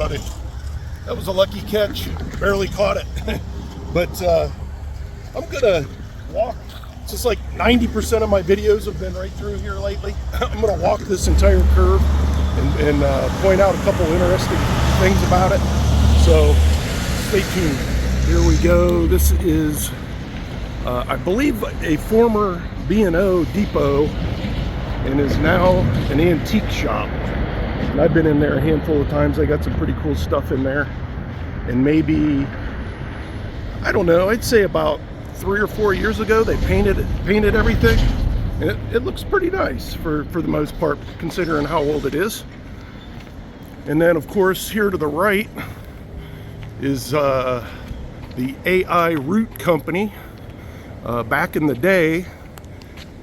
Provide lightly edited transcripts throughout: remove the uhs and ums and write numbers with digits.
buddy. That was a lucky catch. Barely caught it. But I'm gonna walk. It's just like 90% of my videos have been right through here lately. I'm gonna walk this entire curve and point out a couple interesting things about it. So stay tuned. Here we go. This is, I believe, a former W&O depot and is now an antique shop. And I've been in there a handful of times. I got some pretty cool stuff in there. And maybe, I don't know, I'd say about 3 or 4 years ago they painted everything. And it looks pretty nice for the most part, considering how old it is. And then, of course, here to the right is the AI Root Company. Back in the day,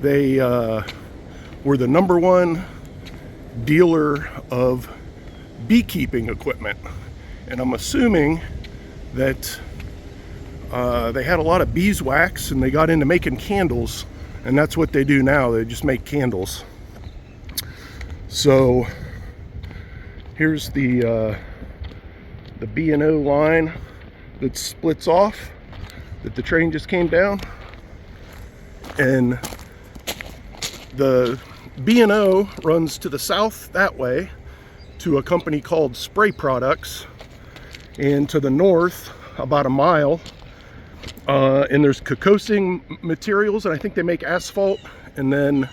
they were the #1 dealer of beekeeping equipment. And I'm assuming that they had a lot of beeswax and they got into making candles. And that's what they do now. They just make candles. So here's the B&O line that splits off, that the train just came down. And the B&O runs to the south that way to a company called Spray Products, and to the north about a mile and there's Kokosing Materials, and I think they make asphalt. And then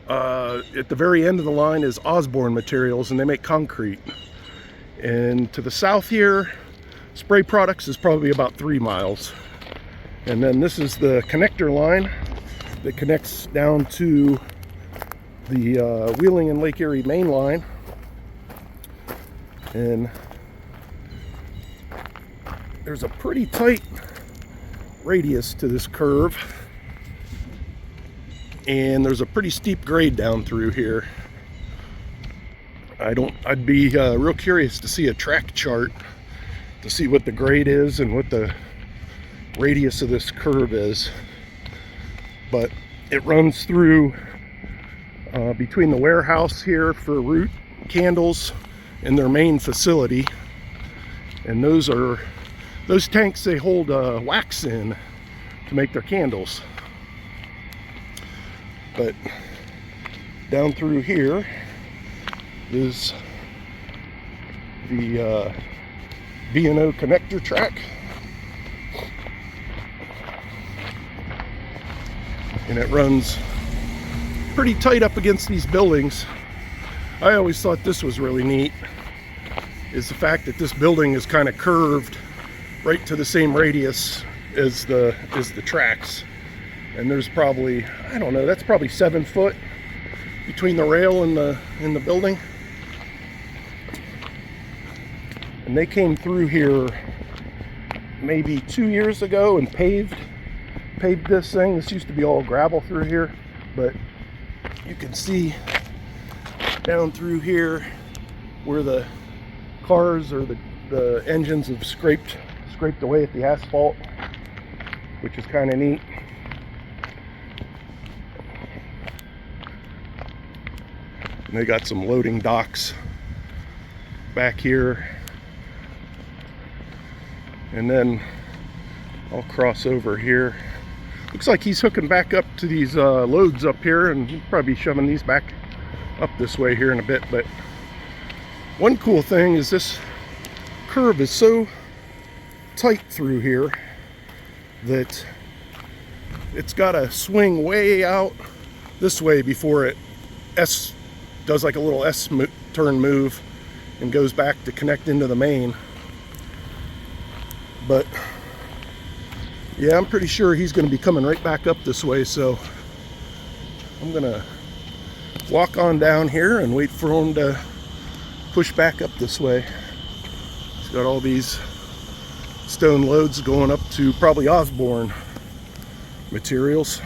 at the very end of the line is Osborne Materials, and they make concrete. And to the south here, Spray Products is probably about 3 miles. And then this is the connector line that connects down to the Wheeling and Lake Erie main line. And there's a pretty tight radius to this curve, and there's a pretty steep grade down through here. I'd be real curious to see a track chart to see what the grade is and what the radius of this curve is. But it runs through between the warehouse here for Root Candles and their main facility. And those tanks, they hold wax in to make their candles. But down through here is the B&O connector track. And it runs pretty tight up against these buildings. I always thought this was really neat, is the fact that this building is kind of curved right to the same radius as the tracks. And there's probably, I don't know, that's probably 7 foot between the rail and the building. And they came through here maybe 2 years ago and paved this thing. This used to be all gravel through here, but you can see down through here where the cars or the engines have scraped away at the asphalt, which is kind of neat. And they got some loading docks back here. And then I'll cross over here. Looks like he's hooking back up to these loads up here, and he'll probably be shoving these back up this way here in a bit. But one cool thing is this curve is so tight through here that it's got to swing way out this way before it does like a little turn move and goes back to connect into the main. But yeah, I'm pretty sure he's going to be coming right back up this way, so I'm gonna walk on down here and wait for him to push back up this way. He's got all these stone loads going up to probably Osborne Materials.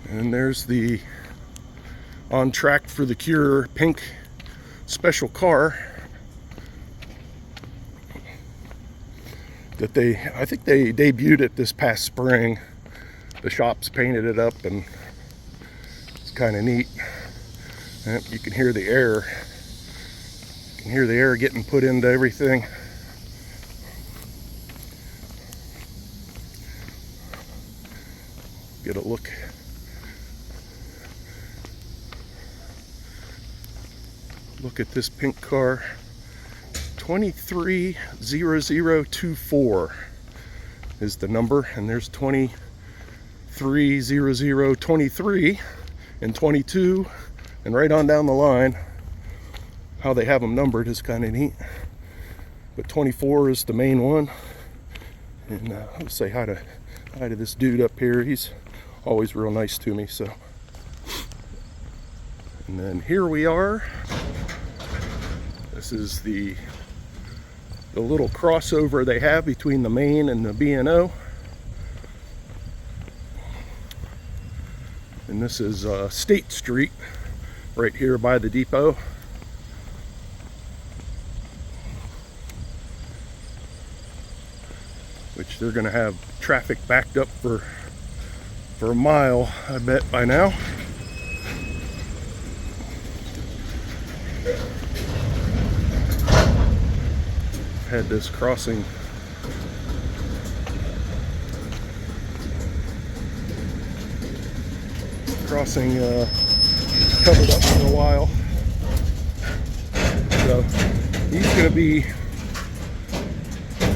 And there's the On Track for the Cure pink special car that I think they debuted it this past spring. the shops painted it up, and it's kind of neat. And you can hear the air. You can hear the air getting put into everything. Get a look. Look at this pink car. 230024 is the number, and there's 230023 and 22, and right on down the line. How they have them numbered is kind of neat, but 24 is the main one. And I'll say hi to this dude up here. He's always real nice to me. So, and then here we are. This is the little crossover they have between the main and the B&O. And this is State Street, right here by the depot. Which they're going to have traffic backed up for a mile, I bet, by now. Had this crossing covered up for a while. So he's going to be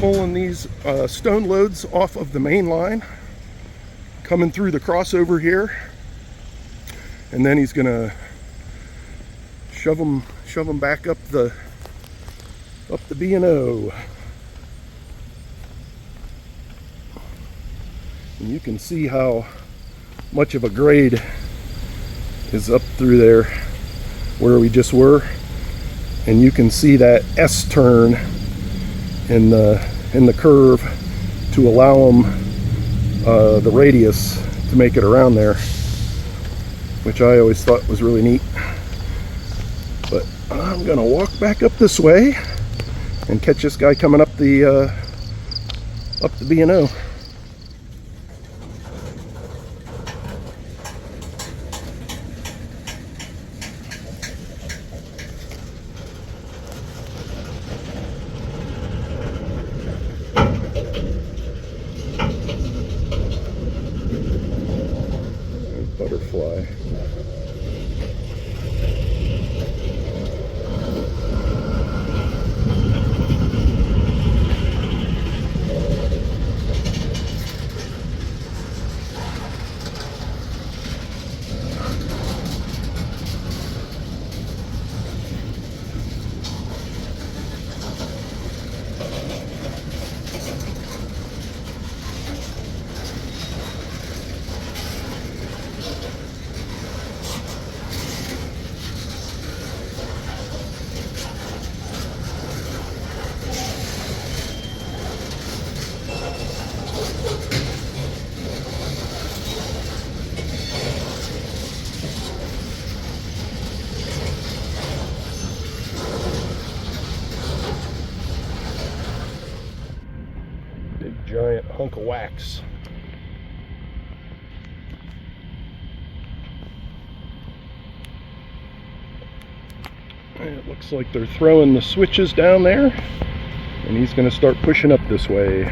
pulling these stone loads off of the main line, coming through the crossover here, and then he's going to shove them back up the B&O. And you can see how much of a grade is up through there where we just were, and you can see that S turn in the curve to allow them the radius to make it around there, which I always thought was really neat. But I'm gonna walk back up this way and catch this guy coming up the B&O. Butterfly. Giant hunk of wax. And it looks like they're throwing the switches down there, and he's going to start pushing up this way.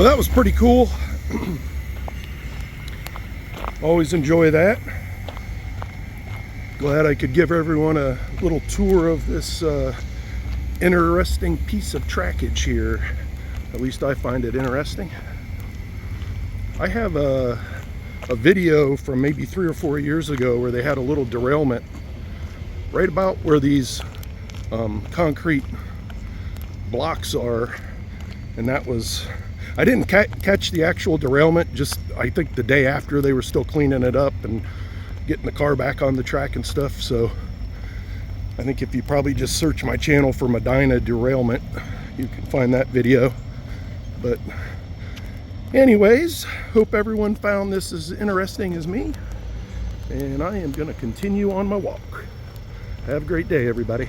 Well, that was pretty cool. Always enjoy that. Glad I could give everyone a little tour of this interesting piece of trackage here. At least I find it interesting. I have a video from maybe 3 or 4 years ago where they had a little derailment right about where these concrete blocks are, and that was, I didn't catch the actual derailment, just I think the day after they were still cleaning it up and getting the car back on the track and stuff. So I think if you probably just search my channel for Medina derailment, you can find that video. But anyways, hope everyone found this as interesting as me, and I am going to continue on my walk. Have a great day, everybody.